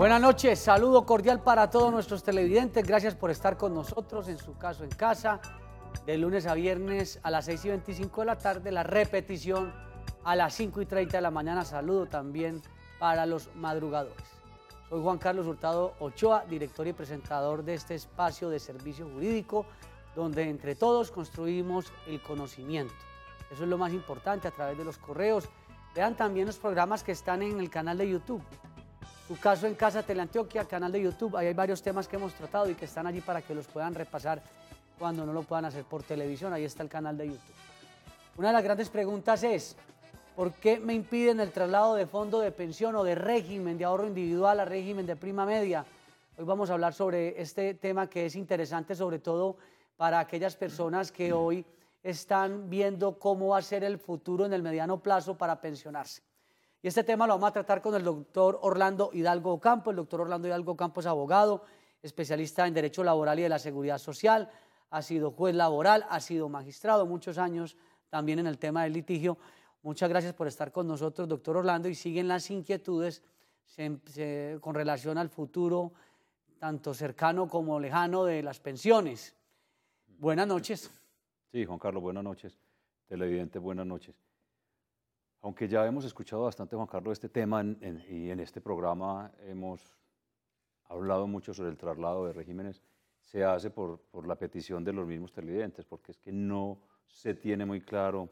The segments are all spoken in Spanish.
Buenas noches, saludo cordial para todos nuestros televidentes. Gracias por estar con nosotros en su caso en casa, de lunes a viernes a las 6:25 de la tarde, la repetición a las 5:30 de la mañana. Saludo también para los madrugadores. Soy Juan Carlos Hurtado Ochoa, director y presentador de este espacio de servicio jurídico, donde entre todos construimos el conocimiento. Eso es lo más importante, a través de los correos. Vean también los programas que están en el canal de YouTube. Su caso en casa, Teleantioquia, canal de YouTube. Ahí hay varios temas que hemos tratado y que están allí para que los puedan repasar cuando no lo puedan hacer por televisión. Ahí está el canal de YouTube. Una de las grandes preguntas es, ¿por qué me impiden el traslado de fondo de pensión o de régimen de ahorro individual a régimen de prima media? Hoy vamos a hablar sobre este tema que es interesante, sobre todo para aquellas personas que hoy están viendo cómo va a ser el futuro en el mediano plazo para pensionarse. Y este tema lo vamos a tratar con el doctor Orlando Hidalgo Ocampo. El doctor Orlando Hidalgo Ocampo es abogado, especialista en Derecho Laboral y de la Seguridad Social, ha sido juez laboral, ha sido magistrado muchos años también en el tema del litigio. Muchas gracias por estar con nosotros, doctor Orlando, y siguen las inquietudes con relación al futuro, tanto cercano como lejano, de las pensiones. Buenas noches. Sí, Juan Carlos, buenas noches. Televidentes, buenas noches. Aunque ya hemos escuchado bastante, Juan Carlos, este tema y en este programa hemos hablado mucho sobre el traslado de regímenes, se hace por la petición de los mismos televidentes, porque es que no se tiene muy claro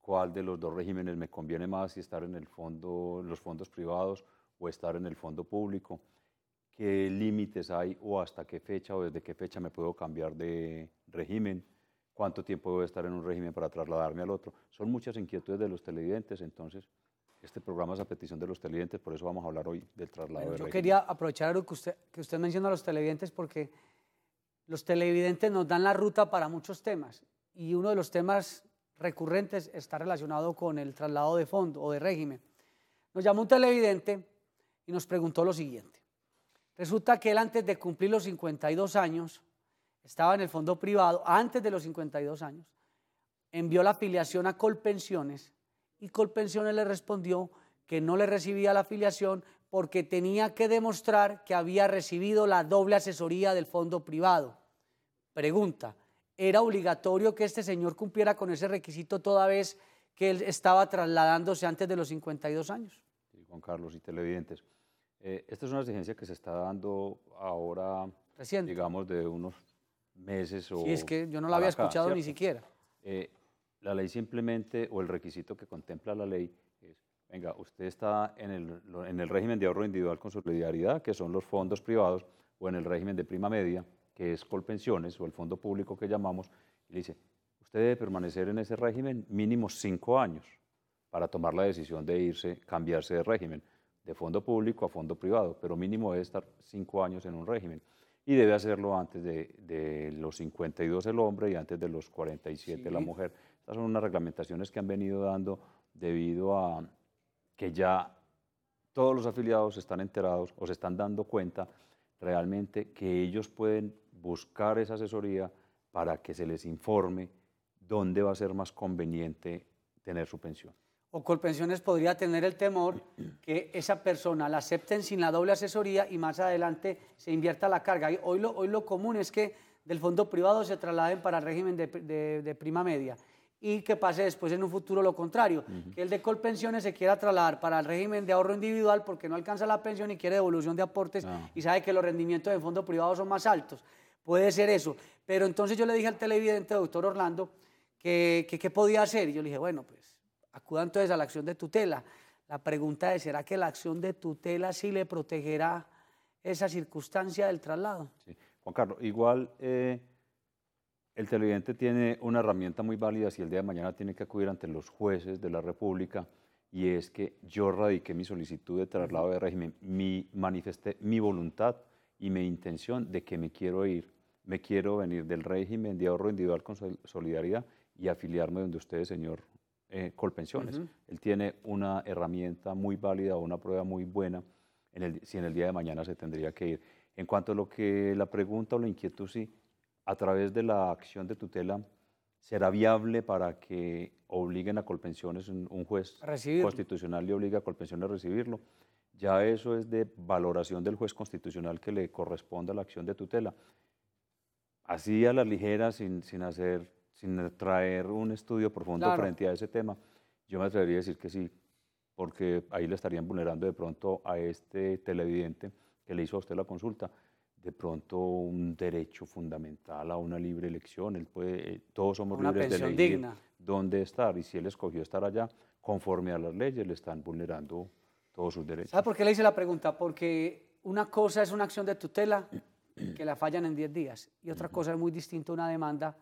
cuál de los dos regímenes me conviene más, si estar en el fondo, en los fondos privados o estar en el fondo público, qué límites hay o hasta qué fecha o desde qué fecha me puedo cambiar de régimen, cuánto tiempo debo estar en un régimen para trasladarme al otro. Son muchas inquietudes de los televidentes, entonces este programa es a petición de los televidentes, por eso vamos a hablar hoy del traslado de régimen. Yo quería aprovechar algo que usted menciona a los televidentes, porque los televidentes nos dan la ruta para muchos temas, y uno de los temas recurrentes está relacionado con el traslado de fondo o de régimen. Nos llamó un televidente y nos preguntó lo siguiente. Resulta que él, antes de cumplir los 52 años, estaba en el fondo privado, antes de los 52 años, envió la afiliación a Colpensiones y Colpensiones le respondió que no le recibía la afiliación porque tenía que demostrar que había recibido la doble asesoría del fondo privado. Pregunta, ¿era obligatorio que este señor cumpliera con ese requisito toda vez que él estaba trasladándose antes de los 52 años? Sí, Juan Carlos y televidentes. Esta es una exigencia que se está dando ahora, Reciente. digamos, de unos meses o... Sí, es que yo no la había escuchado ni siquiera. La ley simplemente, o el requisito que contempla la ley es, venga, usted está en el régimen de ahorro individual con solidaridad, que son los fondos privados, o en el régimen de prima media, que es Colpensiones, o el fondo público que llamamos, y le dice, usted debe permanecer en ese régimen mínimo 5 años para tomar la decisión de irse, cambiarse de régimen, de fondo público a fondo privado, pero mínimo debe estar 5 años en un régimen. Y debe hacerlo antes de los 52 el hombre y antes de los 47 la mujer. Estas son unas reglamentaciones que han venido dando debido a que ya todos los afiliados están enterados o se están dando cuenta realmente que ellos pueden buscar esa asesoría para que se les informe dónde va a ser más conveniente tener su pensión. O Colpensiones podría tener el temor que esa persona la acepten sin la doble asesoría y más adelante se invierta la carga. Hoy lo común es que del fondo privado se trasladen para el régimen de prima media y que pase después en un futuro lo contrario, que el de Colpensiones se quiera trasladar para el régimen de ahorro individual porque no alcanza la pensión y quiere devolución de aportes y sabe que los rendimientos del fondo privado son más altos. Puede ser eso. Pero entonces yo le dije al televidente, doctor Orlando, que qué podía hacer. Y yo le dije, bueno, pues acuda entonces a la acción de tutela. La pregunta es, ¿será que la acción de tutela sí le protegerá esa circunstancia del traslado? Sí. Juan Carlos, igual el televidente tiene una herramienta muy válida si el día de mañana tiene que acudir ante los jueces de la República, y es que yo radiqué mi solicitud de traslado de régimen, manifesté mi voluntad y mi intención de que me quiero ir, me quiero venir del régimen de ahorro individual con solidaridad y afiliarme donde usted, señor Colpensiones. Él tiene una herramienta muy válida, una prueba muy buena, si en el día de mañana se tendría que ir. En cuanto a lo que la pregunta o la inquietud, sí, a través de la acción de tutela, ¿será viable para que obliguen a Colpensiones, un juez constitucional le obliga a Colpensiones a recibirlo? Ya eso es de valoración del juez constitucional que le corresponda la acción de tutela. Así a la ligera, sin traer un estudio profundo Claro. frente a ese tema, yo me atrevería a decir que sí, porque ahí le estarían vulnerando de pronto a este televidente que le hizo a usted la consulta, de pronto un derecho fundamental a una libre elección. Él puede, todos somos Una libres de pensión elegir digna. dónde estar, y si él escogió estar allá, conforme a las leyes, le están vulnerando todos sus ¿Sabe derechos. por qué le hice la pregunta? Porque una cosa es una acción de tutela que la fallan en 10 días y otra cosa es muy distinta una demanda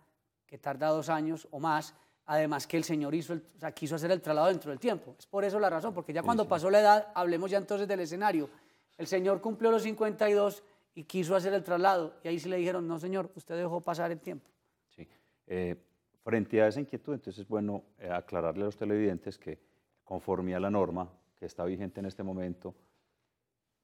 que tarda 2 años o más, además que el señor quiso hacer el traslado dentro del tiempo. Es por eso la razón, porque ya Sí, cuando sí. pasó la edad, hablemos ya entonces del escenario. El señor cumplió los 52 y quiso hacer el traslado y ahí sí le dijeron, no señor, usted dejó pasar el tiempo. Sí. Frente a esa inquietud, entonces es bueno aclararle a los televidentes que conforme a la norma que está vigente en este momento,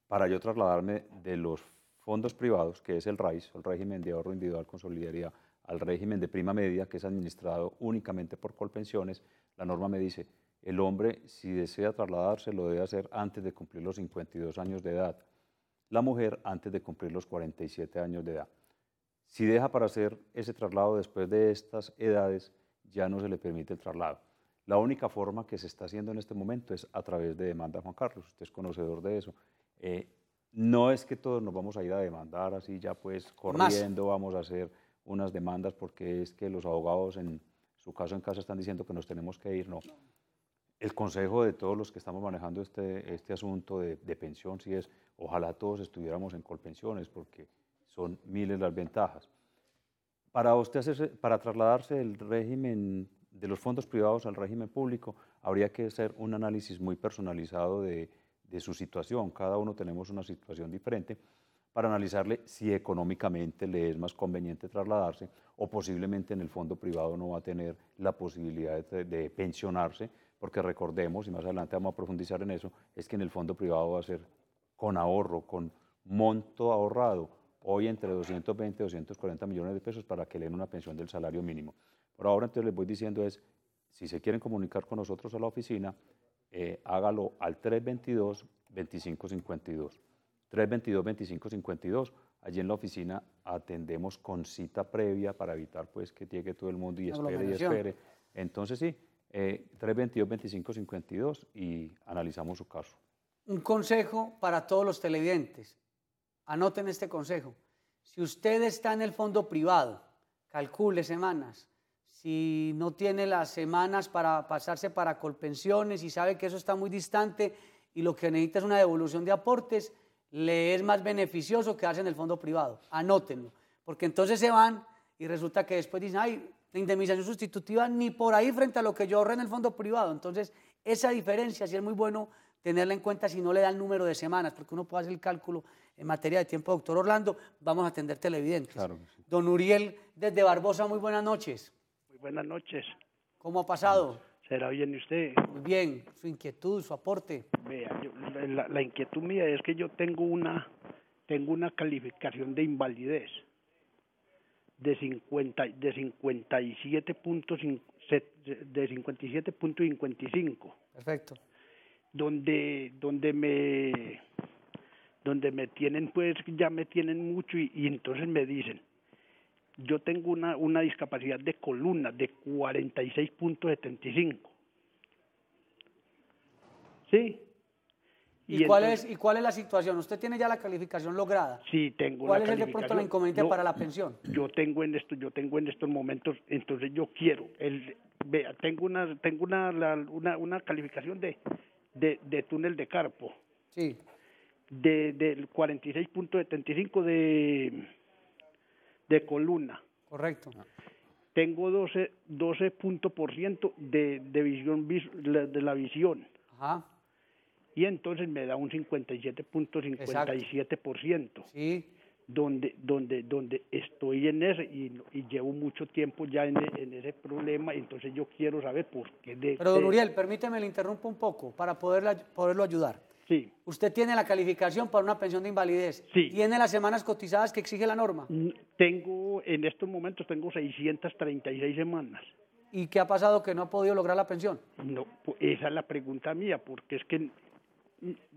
para yo trasladarme de los fondos privados, que es el RAIS, el régimen de ahorro individual con solidaridad, al régimen de prima media, que es administrado únicamente por Colpensiones, la norma me dice, el hombre, si desea trasladarse, lo debe hacer antes de cumplir los 52 años de edad. La mujer, antes de cumplir los 47 años de edad. Si deja para hacer ese traslado después de estas edades, ya no se le permite el traslado. La única forma que se está haciendo en este momento es a través de demanda, Juan Carlos. Usted es conocedor de eso. No es que todos nos vamos a ir a demandar así ya pues corriendo, vamos a hacer unas demandas porque es que los abogados en su caso en casa están diciendo que nos tenemos que ir, no. El consejo de todos los que estamos manejando este asunto de pensión, sí es, ojalá todos estuviéramos en Colpensiones porque son miles las ventajas. Para trasladarse del régimen de los fondos privados al régimen público, habría que hacer un análisis muy personalizado de su situación. Cada uno tenemos una situación diferente para analizarle si económicamente le es más conveniente trasladarse o posiblemente en el fondo privado no va a tener la posibilidad de pensionarse, porque recordemos, y más adelante vamos a profundizar en eso, es que en el fondo privado va a ser con ahorro, con monto ahorrado, hoy entre 220 y 240 millones de pesos para que le den una pensión del salario mínimo. Por ahora entonces les voy diciendo es, si se quieren comunicar con nosotros a la oficina, hágalo al 322-2552. 322-2552. Allí en la oficina atendemos con cita previa para evitar pues que llegue todo el mundo y espere y espere. Entonces sí, 322-2552 y analizamos su caso. Un consejo para todos los televidentes. Anoten este consejo. Si usted está en el fondo privado, calcule semanas. Si no tiene las semanas para pasarse para Colpensiones y sabe que eso está muy distante y lo que necesita es una devolución de aportes, le es más beneficioso quedarse en el fondo privado. Anótenlo, porque entonces se van y resulta que después dicen, ay, la indemnización sustitutiva ni por ahí frente a lo que yo ahorré en el fondo privado. Entonces, esa diferencia sí es muy bueno tenerla en cuenta si no le da el número de semanas, porque uno puede hacer el cálculo en materia de tiempo. Doctor Orlando, vamos a atender televidentes. Claro que sí. Don Uriel, desde Barbosa, muy buenas noches. Muy buenas noches. ¿Cómo ha pasado? ¿Será bien usted? Muy bien, su inquietud, su aporte. Vea, la inquietud mía es que yo tengo una calificación de invalidez de 57.55, Perfecto. donde me tienen, pues ya me tienen mucho y entonces me dicen, yo tengo una discapacidad de columna de 46.75. ¿Sí? ¿Y cuál es la situación? ¿Usted tiene ya la calificación lograda? Sí, tengo ¿Cuál la es de pronto el inconveniente para la pensión? Yo tengo en estos momentos, entonces yo quiero, tengo una calificación de túnel de carpo. Sí. Del 46.75 de columna. Correcto. Tengo 12 puntos por ciento de visión, de la visión. Ajá. Y entonces me da un 57.57%. Sí. Donde estoy en ese y llevo mucho tiempo ya en ese problema, entonces yo quiero saber por qué. Pero don Uriel, permíteme, le interrumpo un poco para poderlo ayudar. Sí. ¿Usted tiene la calificación para una pensión de invalidez? Sí. ¿Tiene las semanas cotizadas que exige la norma? En estos momentos tengo 636 semanas. ¿Y qué ha pasado que no ha podido lograr la pensión? No, esa es la pregunta mía, porque es que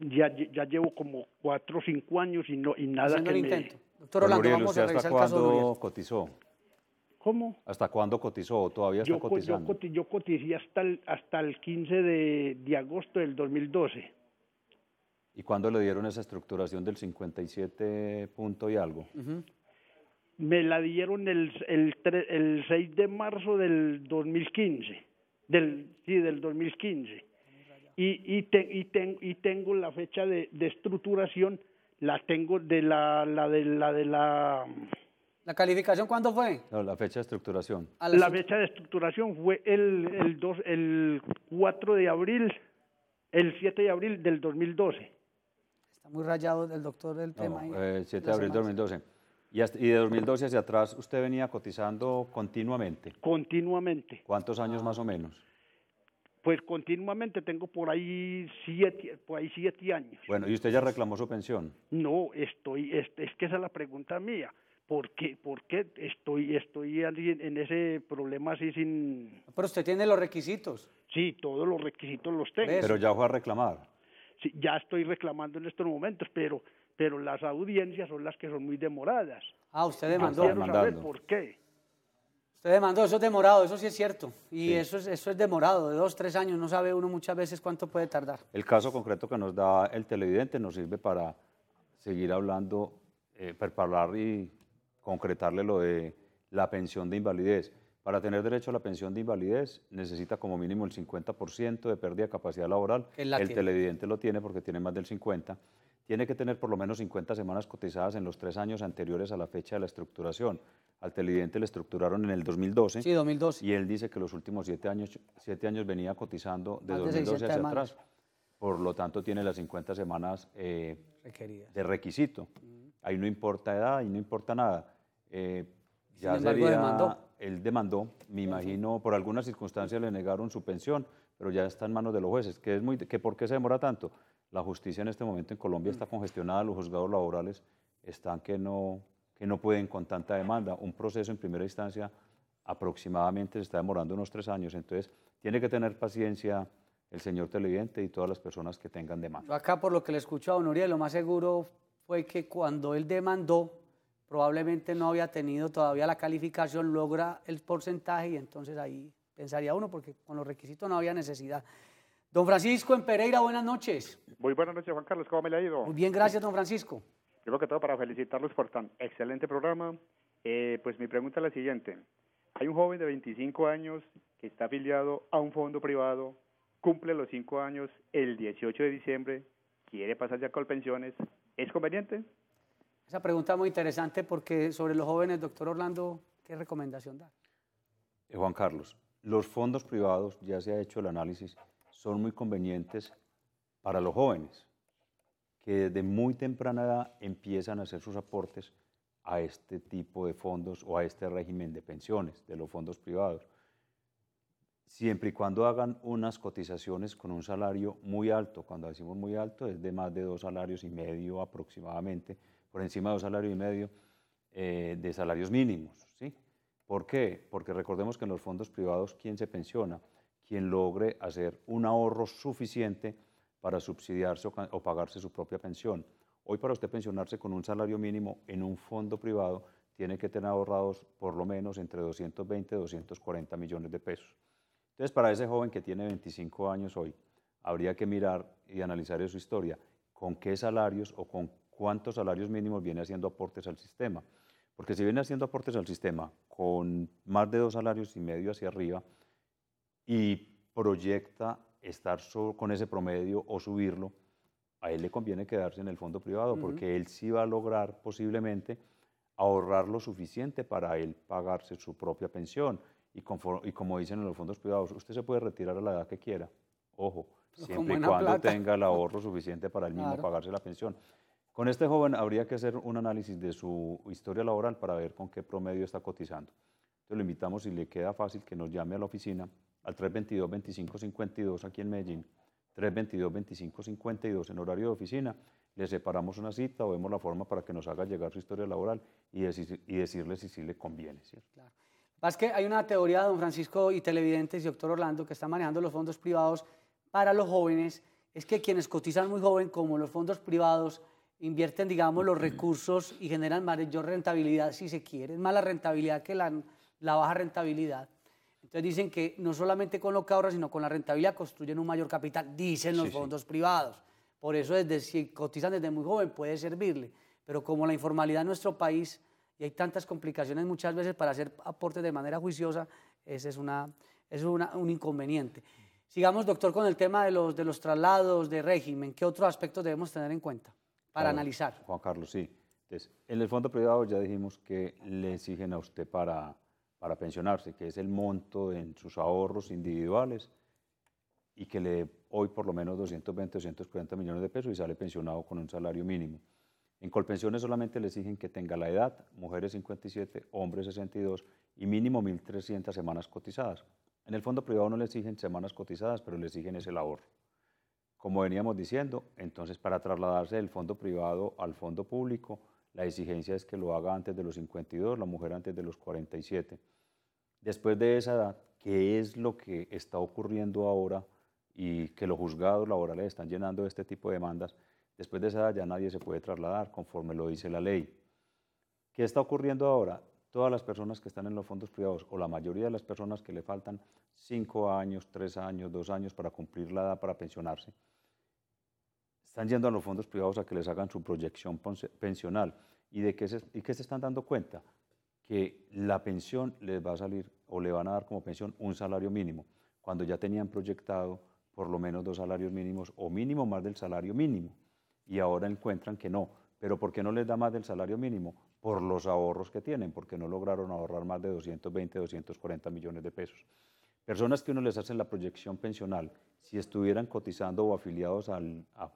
Ya llevo como 4 o 5 años y nada haciendo que el me... intento. Doctor Don Orlando, Uriel, vamos ¿usted a hasta revisar el caso de cuándo Uriel. cotizó? ¿Cómo? ¿Hasta cuándo cotizó? ¿O todavía está cotizando? Yo coticé hasta el 15 de agosto del 2012. ¿Y cuándo le dieron esa estructuración del 57 punto y algo? Me la dieron el 6 de marzo del 2015. Del 2015. Y tengo la fecha de estructuración, la tengo de la ¿La calificación cuándo fue? No, la fecha de estructuración. A la cinco- fecha de estructuración fue el 4 de abril, el 7 de abril del 2012. Está muy rayado el doctor del tema. ahí, 7 de las abril de semanas. 2012. Y de 2012 hacia atrás, ¿usted venía cotizando continuamente? Continuamente. ¿Cuántos años más o menos? Pues continuamente tengo por ahí 7 años. Bueno, ¿y usted ya reclamó su pensión? No, es que esa es la pregunta mía. ¿Por qué estoy en ese problema así sin... Pero usted tiene los requisitos. Sí, todos los requisitos los tengo. Eso. Pero ya fue a reclamar. Sí, ya estoy reclamando en estos momentos, pero las audiencias son las que son muy demoradas. Ah, usted está demandó. Quiero saber demandando. por qué. Usted demandó, eso es demorado, eso sí es cierto. Y Sí. eso es demorado, de 2, 3 años, no sabe uno muchas veces cuánto puede tardar. El caso concreto que nos da el televidente nos sirve para seguir hablando, para hablar y concretarle lo de la pensión de invalidez. Para tener derecho a la pensión de invalidez necesita como mínimo el 50% de pérdida de capacidad laboral. Él la El tiene. televidente lo tiene porque tiene más del 50%. Tiene que tener por lo menos 50 semanas cotizadas en los 3 años anteriores a la fecha de la estructuración. Al televidente le estructuraron en el 2012. Sí, 2012. Y él dice que los últimos 7 años venía cotizando de Más de 2012 600 hacia semanas. atrás. Por lo tanto, tiene las 50 semanas Requeridas. de requisito. Ahí no importa edad, ahí no importa nada. Ya embargo, sería, demandó. él demandó, me imagino, por algunas circunstancias le negaron su pensión, pero ya está en manos de los jueces. ¿Por qué se demora tanto? La justicia en este momento en Colombia está congestionada, los juzgados laborales están que no pueden con tanta demanda. Un proceso en primera instancia aproximadamente se está demorando unos 3 años, entonces tiene que tener paciencia el señor televidente y todas las personas que tengan demanda. Yo acá, por lo que le escucho a don Uriel, lo más seguro fue que cuando él demandó, probablemente no había tenido todavía la calificación, logra el porcentaje y entonces ahí pensaría uno, porque con los requisitos no había necesidad. Don Francisco en Pereira, buenas noches. Muy buenas noches, Juan Carlos, ¿cómo me le ha ido? Muy bien, gracias, don Francisco. Primero que todo, para felicitarlos por tan excelente programa. Pues mi pregunta es la siguiente. Hay un joven de 25 años que está afiliado a un fondo privado, cumple los 5 años el 18 de diciembre, quiere pasar ya con pensiones. ¿Es conveniente? Esa pregunta es muy interesante porque sobre los jóvenes, doctor Orlando, ¿qué recomendación da? Juan Carlos, los fondos privados, ya se ha hecho el análisis, son muy convenientes para los jóvenes, que desde muy temprana edad empiezan a hacer sus aportes a este tipo de fondos o a este régimen de pensiones de los fondos privados, siempre y cuando hagan unas cotizaciones con un salario muy alto. Cuando decimos muy alto es de más de 2,5 salarios aproximadamente, por encima de 2,5 salarios de salarios mínimos, ¿sí? ¿Por qué? Porque recordemos que en los fondos privados, ¿quién se pensiona? Quien logre hacer un ahorro suficiente para subsidiarse o pagarse su propia pensión. Hoy, para usted pensionarse con un salario mínimo en un fondo privado, tiene que tener ahorrados por lo menos entre 220 y 240 millones de pesos. Entonces, para ese joven que tiene 25 años hoy, habría que mirar y analizar su historia, con qué salarios o con cuántos salarios mínimos viene haciendo aportes al sistema. Porque si viene haciendo aportes al sistema con más de 2,5 salarios hacia arriba y proyecta estar con ese promedio o subirlo, a él le conviene quedarse en el fondo privado, porque él sí va a lograr posiblemente ahorrar lo suficiente para él pagarse su propia pensión. Y como dicen en los fondos privados, usted se puede retirar a la edad que quiera, ojo, siempre y cuando tenga el ahorro suficiente para él mismo pagarse la pensión. Con este joven habría que hacer un análisis de su historia laboral para ver con qué promedio está cotizando. Entonces lo invitamos, si le queda fácil, que nos llame a la oficina al 322-2552 aquí en Medellín, 322-2552 en horario de oficina. Le separamos una cita o vemos la forma para que nos haga llegar su historia laboral y decirle si sí le conviene, ¿cierto? Claro. Es que hay una teoría, don Francisco, y televidentes y doctor Orlando, que están manejando los fondos privados para los jóvenes, es que quienes cotizan muy joven, como los fondos privados, invierten, digamos, los recursos y generan mayor rentabilidad, si se quiere. Es más la rentabilidad que la baja rentabilidad. Entonces dicen que no solamente con lo que ahorran, sino con la rentabilidad construyen un mayor capital, dicen los fondos privados. Por eso, si cotizan desde muy joven, puede servirle. Pero como la informalidad en nuestro país, y hay tantas complicaciones muchas veces para hacer aportes de manera juiciosa, ese es un inconveniente. Sigamos, doctor, con el tema de los traslados de régimen. ¿Qué otros aspectos debemos tener en cuenta para analizar? Juan Carlos, sí. Entonces, en el fondo privado ya dijimos que le exigen a usted para pensionarse, que es el monto en sus ahorros individuales y que le dé hoy por lo menos 220, 240 millones de pesos y sale pensionado con un salario mínimo. En Colpensiones solamente le exigen que tenga la edad, mujeres 57, hombres 62 y mínimo 1.300 semanas cotizadas. En el fondo privado no le exigen semanas cotizadas, pero le exigen ese ahorro. Como veníamos diciendo, entonces para trasladarse del fondo privado al fondo público, la exigencia es que lo haga antes de los 52, la mujer antes de los 47. Después de esa edad, ¿qué es lo que está ocurriendo ahora y que los juzgados laborales están llenando de este tipo de demandas? Después de esa edad ya nadie se puede trasladar, conforme lo dice la ley. ¿Qué está ocurriendo ahora? Todas las personas que están en los fondos privados, o la mayoría de las personas que le faltan 5 años, 3 años, 2 años para cumplir la edad para pensionarse, están yendo a los fondos privados a que les hagan su proyección pensional. ¿Y qué se están dando cuenta? Que la pensión les va a salir o le van a dar como pensión un salario mínimo, cuando ya tenían proyectado por lo menos 2 salarios mínimos o mínimo más del salario mínimo. Y ahora encuentran que no. ¿Pero por qué no les da más del salario mínimo? Por los ahorros que tienen, porque no lograron ahorrar más de 220, 240 millones de pesos. Personas que uno les hace la proyección pensional, si estuvieran cotizando o afiliados a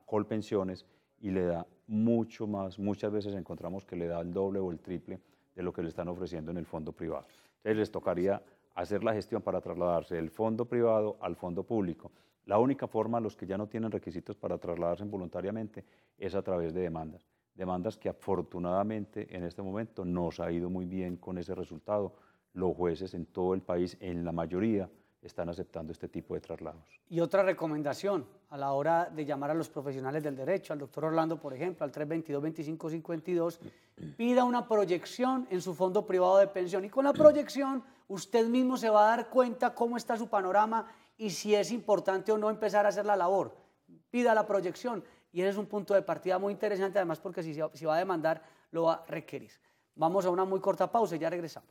Colpensiones, y le da mucho más, muchas veces encontramos que le da el doble o el triple de lo que le están ofreciendo en el fondo privado. Entonces les tocaría hacer la gestión para trasladarse del fondo privado al fondo público. La única forma, los que ya no tienen requisitos para trasladarse voluntariamente, es a través de demandas. Demandas que afortunadamente en este momento nos ha ido muy bien con ese resultado. Los jueces en todo el país, en la mayoría, están aceptando este tipo de traslados. Y otra recomendación a la hora de llamar a los profesionales del derecho, al doctor Orlando, por ejemplo, al 322-2552, pida una proyección en su fondo privado de pensión. Y con la proyección usted mismo se va a dar cuenta cómo está su panorama y si es importante o no empezar a hacer la labor. Pida la proyección y ese es un punto de partida muy interesante, además porque si va a demandar, lo va a requerir. Vamos a una muy corta pausa y ya regresamos.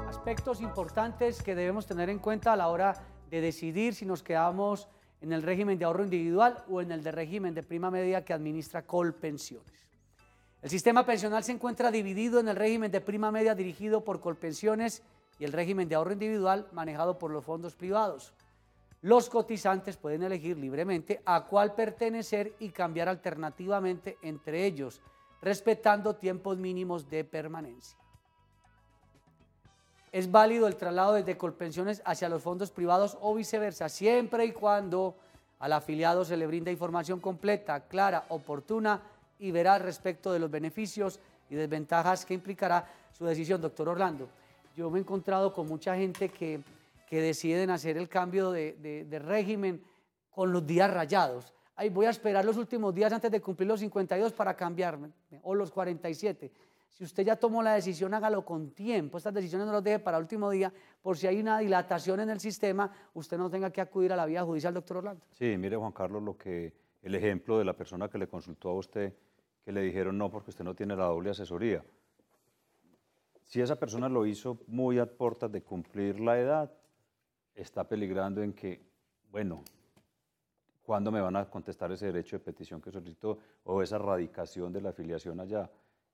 Aspectos importantes que debemos tener en cuenta a la hora de decidir si nos quedamos en el régimen de ahorro individual o en el de régimen de prima media que administra Colpensiones. El sistema pensional se encuentra dividido en el régimen de prima media dirigido por Colpensiones y el régimen de ahorro individual manejado por los fondos privados. Los cotizantes pueden elegir libremente a cuál pertenecer y cambiar alternativamente entre ellos, respetando tiempos mínimos de permanencia. Es válido el traslado desde Colpensiones hacia los fondos privados o viceversa, siempre y cuando al afiliado se le brinda información completa, clara, oportuna y veraz respecto de los beneficios y desventajas que implicará su decisión. Doctor Orlando, yo me he encontrado con mucha gente que deciden hacer el cambio de régimen con los días rayados. Ay, voy a esperar los últimos días antes de cumplir los 52 para cambiarme, o los 47. Si usted ya tomó la decisión, hágalo con tiempo. Estas decisiones no las deje para el último día, por si hay una dilatación en el sistema, usted no tenga que acudir a la vía judicial, doctor Orlando. Sí, mire, Juan Carlos, el ejemplo de la persona que le consultó a usted, que le dijeron no porque usted no tiene la doble asesoría. Si esa persona lo hizo muy a puertas de cumplir la edad, está peligrando en que, bueno, ¿cuándo me van a contestar ese derecho de petición que solicitó o esa radicación de la afiliación allá?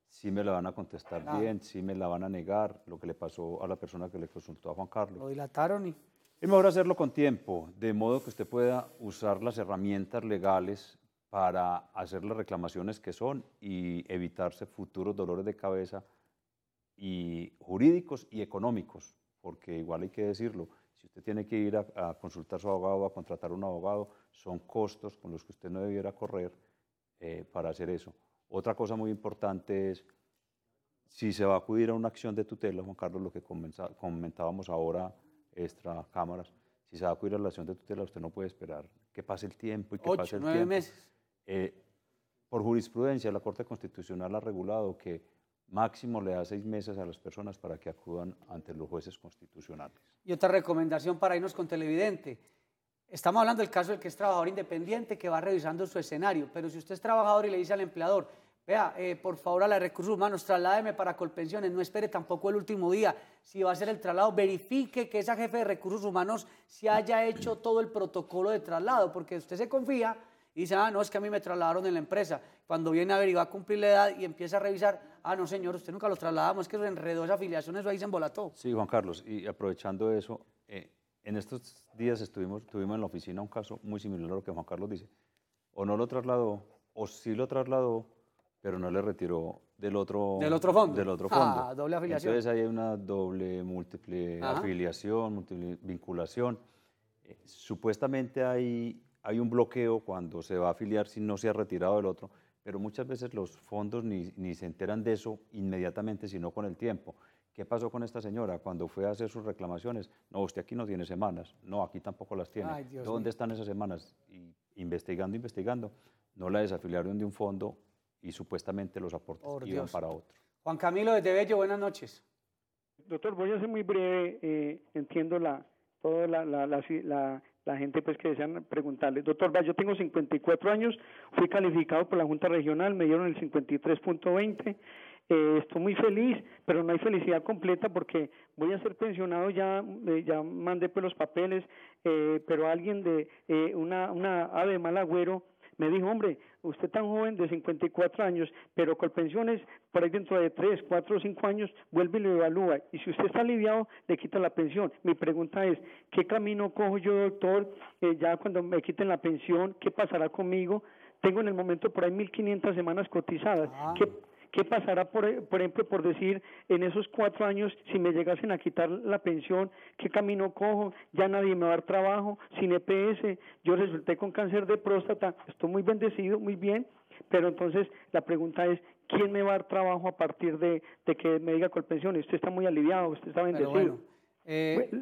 Si me la van a contestar bien, si me la van a negar, lo que le pasó a la persona que le consultó a Juan Carlos. Lo dilataron y... Es mejor hacerlo con tiempo, de modo que usted pueda usar las herramientas legales para hacer las reclamaciones que son y evitarse futuros dolores de cabeza y jurídicos y económicos porque igual hay que decirlo, si usted tiene que ir a consultar a su abogado, a contratar un abogado, son costos con los que usted no debiera correr para hacer eso. Otra cosa muy importante es, si se va a acudir a una acción de tutela, Juan Carlos, lo que comentábamos ahora, extra cámaras, si se va a acudir a la acción de tutela, usted no puede esperar que pase el tiempo y que pase el 8, 9 tiempo. meses. Por jurisprudencia, la Corte Constitucional ha regulado que máximo le da 6 meses a las personas para que acudan ante los jueces constitucionales. Y otra recomendación para irnos con televidente. Estamos hablando del caso del que es trabajador independiente que va revisando su escenario, pero si usted es trabajador y le dice al empleador, vea, por favor a la de Recursos Humanos, trasládeme para Colpensiones, no espere tampoco el último día. Si va a hacer el traslado, verifique que esa jefe de Recursos Humanos se haya hecho todo el protocolo de traslado, porque usted se confía y dice, no, es que a mí me trasladaron en la empresa. Cuando viene a ver y va a cumplir la edad y empieza a revisar, no, señor, usted nunca lo trasladamos, es que se enredó esa afiliación, eso ahí se embolató. Sí, Juan Carlos, y aprovechando eso, en estos días tuvimos en la oficina un caso muy similar a lo que Juan Carlos dice. O no lo trasladó, o sí lo trasladó, pero no le retiró del otro fondo. Del otro fondo. Doble afiliación. Entonces ahí hay una doble, múltiple afiliación, múltiple vinculación. Supuestamente hay un bloqueo cuando se va a afiliar si no se ha retirado del otro, pero muchas veces los fondos ni se enteran de eso inmediatamente, sino con el tiempo. ¿Qué pasó con esta señora cuando fue a hacer sus reclamaciones? No, usted aquí no tiene semanas. No, aquí tampoco las tiene. Ay, Dios ¿Dónde mío. están esas semanas? Y investigando, no la desafiliaron de un fondo y supuestamente los aportes iban para otro. Juan Camilo desde Bello, buenas noches. Doctor, voy a ser muy breve, entiendo toda la gente pues que desean preguntarle. Doctor, yo tengo 54 años, fui calificado por la Junta Regional, me dieron el 53.20, estoy muy feliz, pero no hay felicidad completa porque voy a ser pensionado, ya mandé pues los papeles, pero alguien de una ave mal agüero me dijo, hombre, usted tan joven de 54 años, pero Colpensiones por ahí dentro de 3, 4 o 5 años vuelve y lo evalúa. Y si usted está aliviado, le quita la pensión. Mi pregunta es, ¿qué camino cojo yo, doctor, ya cuando me quiten la pensión? ¿Qué pasará conmigo? Tengo en el momento por ahí 1.500 semanas cotizadas. ¿Qué pasará, por ejemplo, por decir, en esos 4 años, si me llegasen a quitar la pensión, qué camino cojo? Ya nadie me va a dar trabajo, sin EPS, yo resulté con cáncer de próstata, estoy muy bendecido, muy bien, pero entonces la pregunta es, ¿quién me va a dar trabajo a partir de que me diga Colpensión? Usted está muy aliviado, usted está bendecido.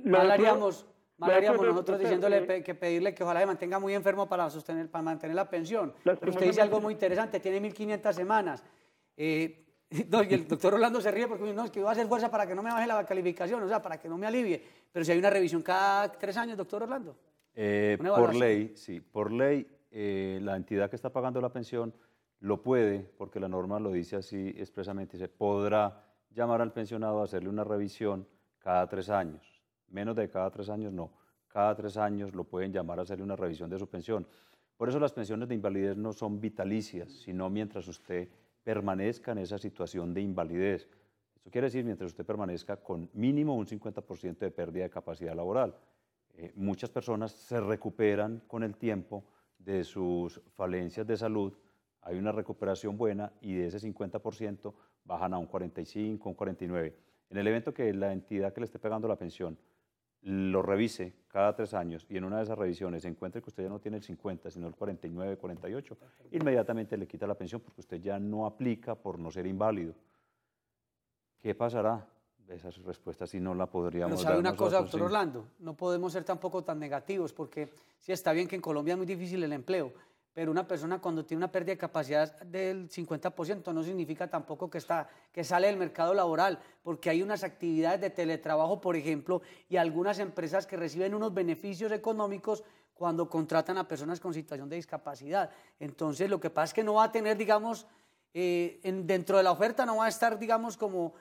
Mal haríamos nosotros diciéndole que pedirle que ojalá se mantenga muy enfermo para mantener la pensión. Pero usted dice algo muy interesante, tiene 1.500 semanas. No, y el doctor Orlando se ríe porque no, es que iba a hacer fuerza para que no me baje la calificación, o sea, para que no me alivie. Pero si hay una revisión cada 3 años, doctor Orlando. Por ley, sí, por ley, la entidad que está pagando la pensión lo puede, porque la norma lo dice así expresamente, se podrá llamar al pensionado a hacerle una revisión cada 3 años. Menos de cada 3 años no, cada 3 años lo pueden llamar a hacerle una revisión de su pensión. Por eso las pensiones de invalidez no son vitalicias, sino mientras usted permanezca en esa situación de invalidez. Esto quiere decir mientras usted permanezca con mínimo un 50% de pérdida de capacidad laboral. Muchas personas se recuperan con el tiempo de sus falencias de salud, hay una recuperación buena y de ese 50% bajan a un 45, un 49%. En el evento que la entidad que le esté pagando la pensión lo revise cada 3 años y en una de esas revisiones se encuentre que usted ya no tiene el 50, sino el 49, 48, inmediatamente le quita la pensión porque usted ya no aplica por no ser inválido. ¿Qué pasará? Esas respuestas sí no la podríamos dar. Pero sabe una cosa, nosotros, doctor Orlando, no podemos ser tampoco tan negativos porque sí está bien que en Colombia es muy difícil el empleo, pero una persona cuando tiene una pérdida de capacidad del 50% no significa tampoco que sale del mercado laboral, porque hay unas actividades de teletrabajo, por ejemplo, y algunas empresas que reciben unos beneficios económicos cuando contratan a personas con situación de discapacidad. Entonces, lo que pasa es que no va a tener, digamos, dentro de la oferta no va a estar, digamos, como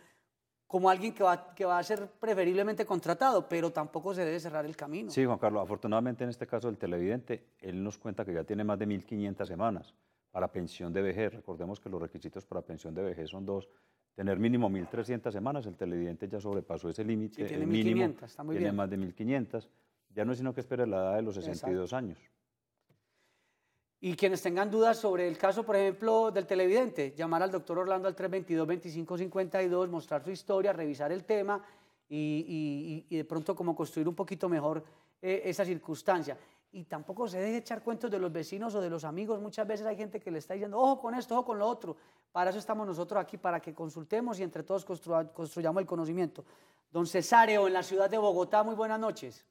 alguien que va a ser preferiblemente contratado, pero tampoco se debe cerrar el camino. Sí, Juan Carlos, afortunadamente en este caso del televidente, él nos cuenta que ya tiene más de 1.500 semanas para pensión de vejez. Recordemos que los requisitos para pensión de vejez son 2, tener mínimo 1.300 semanas, el televidente ya sobrepasó ese límite, sí, tiene mínimo, 1.500, está muy tiene bien. más de 1.500, ya no es sino que espere la edad de los 62 años. Y quienes tengan dudas sobre el caso, por ejemplo, del televidente, llamar al doctor Orlando al 322-2552, mostrar su historia, revisar el tema y de pronto como construir un poquito mejor esa circunstancia. Y tampoco se deje echar cuentos de los vecinos o de los amigos. Muchas veces hay gente que le está diciendo, ojo con esto, ojo con lo otro. Para eso estamos nosotros aquí, para que consultemos y entre todos construyamos el conocimiento. Don Cesario, en la ciudad de Bogotá, muy buenas noches.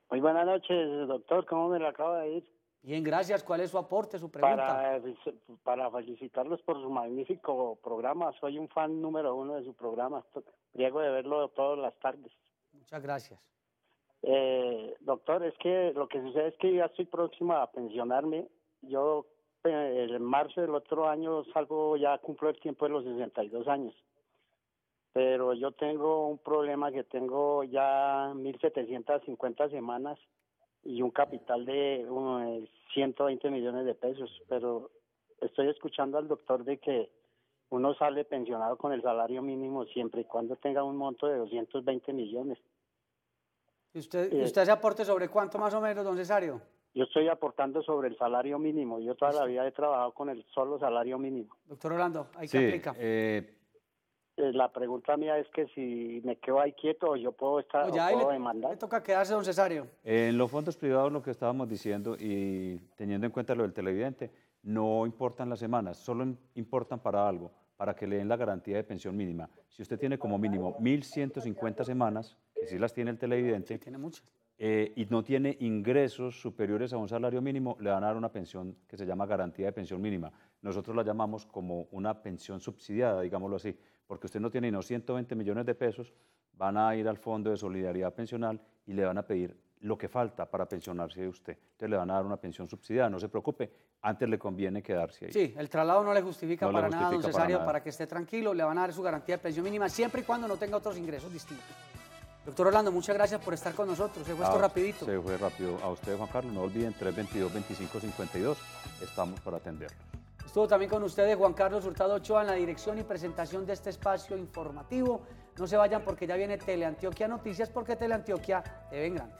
Muy buenas noches, doctor. ¿Cómo me lo acaba de ir? Bien, gracias. ¿Cuál es su aporte, su pregunta? Para felicitarlos por su magnífico programa. Soy un fan número 1 de su programa. Priego de verlo todas las tardes. Muchas gracias. Doctor, es que lo que sucede es que ya estoy próximo a pensionarme. Yo en marzo del otro año cumplo el tiempo de los 62 años. Pero yo tengo un problema que tengo ya 1.750 semanas y un capital de 120 millones de pesos. Pero estoy escuchando al doctor de que uno sale pensionado con el salario mínimo siempre y cuando tenga un monto de 220 millones. ¿Y usted se aporte sobre cuánto más o menos, don Cesario? Yo estoy aportando sobre el salario mínimo. Yo toda la vida he trabajado con el solo salario mínimo. Doctor Orlando, ¿ahí qué aplica? La pregunta mía es que si me quedo ahí quieto o yo puedo estar No, ya puedo demandar. le toca quedarse, don Cesario. En los fondos privados, lo que estábamos diciendo y teniendo en cuenta lo del televidente, no importan las semanas, solo importan para algo, para que le den la garantía de pensión mínima. Si usted tiene como mínimo 1.150 semanas, que sí las tiene el televidente, Sí, tiene muchas. Y no tiene ingresos superiores a un salario mínimo, le van a dar una pensión que se llama garantía de pensión mínima. Nosotros la llamamos como una pensión subsidiada, digámoslo así, porque usted no tiene ni 120 millones de pesos, van a ir al Fondo de Solidaridad Pensional y le van a pedir lo que falta para pensionarse de usted. Entonces le van a dar una pensión subsidiada, no se preocupe, antes le conviene quedarse ahí. Sí, el traslado no le justifica No le para nada, don justifica para Cesario, nada. para que esté tranquilo, le van a dar su garantía de pensión mínima siempre y cuando no tenga otros ingresos distintos. Doctor Orlando, muchas gracias por estar con nosotros. Se fue esto rapidito. Se fue rápido. A usted, Juan Carlos, no olviden 322-2552. Estamos para atenderlos. Estuvo también con ustedes Juan Carlos Hurtado Ochoa en la dirección y presentación de este espacio informativo. No se vayan porque ya viene Teleantioquia Noticias, porque Teleantioquia te ve en grande.